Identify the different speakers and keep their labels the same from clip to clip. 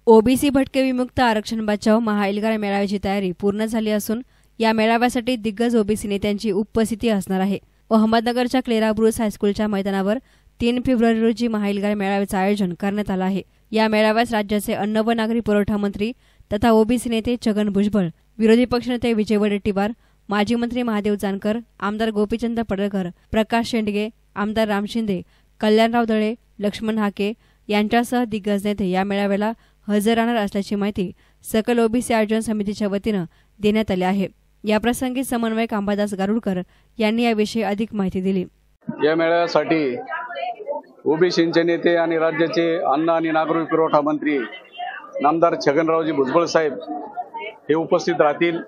Speaker 1: OBC भटके विमुक्त आरक्षण बचाव महाएल्गार मेळाव्याची तयारी पूर्ण झाली असून या मेळाव्यासाठी दिग्गज ओबीसी नेत्यांची उपस्थिती असणार आहे। अहमदनगरच्या क्लेरा ब्रुस हायस्कूलच्या मैदानावर 3 फेब्रुवारी रोजी महाएल्गार मेळाव्याचे आयोजन करण्यात आले आहे। या मेळाव्यास राज्याचे अन्न व नागरी पुरवठा मंत्री तथा ओबीसी नेते छगन भुजबळ, विरोधी पक्षनेते विजय वडेट्टीवार, माजी मंत्री महादेव जानकर, आमदार गोपीचंद पडळकर, प्रकाश शेंडगे, आमदार राम शिंदे, कल्याणराव दळे, लक्ष्मण हाके यांच्यासह दिग्गज नेते या मेळाव्याला हजर राहणार असल्याची माहिती सकल ओबीसी आयोजन समितीच्या वतीनं देण्यात आली आहे। याप्रसंगी समन्वयक अंबादास गारुडकर यांनी याविषयी अधिक माहिती दिली।
Speaker 2: या मेळाव्यासाठी ओबीसीचे नेते आणि राज्याचे अन्न आणि नागरी पुरवठा मंत्री नामदार छगनरावजी भुजबळ साहेब हे उपस्थित राहतील।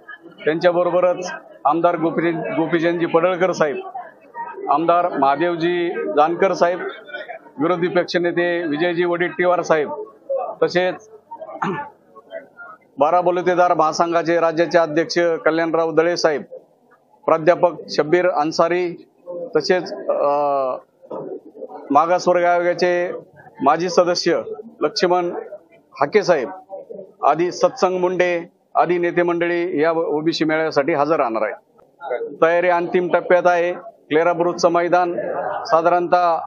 Speaker 2: त्यांच्याबरोबरच आमदार गोपीचंदजी पडळकर साहेब, आमदार महादेवजी जानकर साहेब, विरोधी पक्षनेते विजयजी वडेट्टीवार साहेब, तसेच 12 बलुतेदार महासंघाचे राज्याचे अध्यक्ष कल्याणराव दळे साहेब, प्राध्यापक शब्बीर अन्सारी, तसेच मागासवर्ग आयोगाचे माजी सदस्य लक्ष्मण हाके साहेब आदी सत्संग मुंडे आदी नेते मंडळी या ओबीसी मेळाव्यासाठी हजर राहणार आहे। तयारी अंतिम टप्प्यात आहे। क्लेरा ब्रुसचं मैदान साधारणतः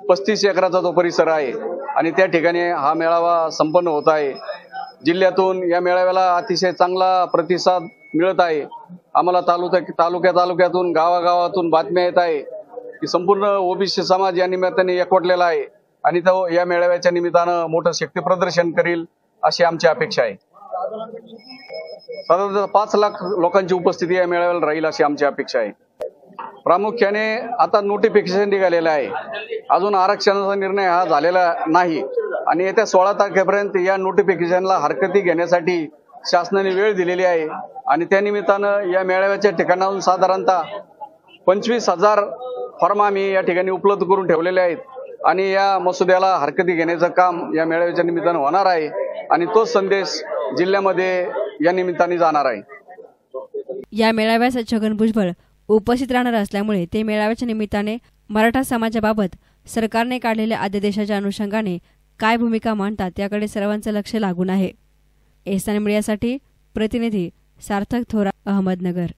Speaker 2: 35 एकराचा तो परिसर आहे आणि त्या ठिकाणी हा मेळावा संपन्न होत आहे। जिल्ह्यातून या मेळाव्याला अतिशय चांगला प्रतिसाद मिळत आहे। आम्हाला तालुक्यातून गावागावातून बातम्या येत आहे की संपूर्ण ओबीसी समाज या निमित्ताने एकवटलेला आहे आणि तो या मेळाव्याच्या निमित्तानं मोठं शक्ती प्रदर्शन करील अशी आमची अपेक्षा आहे। साधारणतः 5 लाख लोकांची उपस्थिती या मेळाव्याला राहील अशी आमची अपेक्षा आहे। प्रामुख्याने आता नोटिफिकेशन निघालेलं आहे, अजून आरक्षणाचा निर्णय हा झालेला नाही आणि येत्या 16 तारखेपर्यंत या नोटिफिकेशनला हरकती घेण्यासाठी शासनाने वेळ दिलेली आहे आणि त्या निमित्तानं या मेळाव्याच्या ठिकाणाहून साधारणतः 25,000 फॉर्म आम्ही या ठिकाणी उपलब्ध करून ठेवलेले आहेत आणि या मसुद्याला हरकती घेण्याचं काम या मेळाव्याच्या निमित्तानं होणार आहे आणि तोच संदेश जिल्ह्यामध्ये या निमित्ताने जाणार आहे।
Speaker 1: या मेळाव्यास छगन भुजबळ उपस्थित राहणार असल्यामुळे ते मेळाव्याच्या निमित्ताने मराठा समाजाबाबत सरकारने काढलेल्या अध्यादेशाच्या अनुषंगाने काय भूमिका मांडतात याकडे सर्वांचं लक्ष लागून आहे। एसएन मीडियासाठी प्रतिनिधी सार्थक थोरा, अहमदनगर।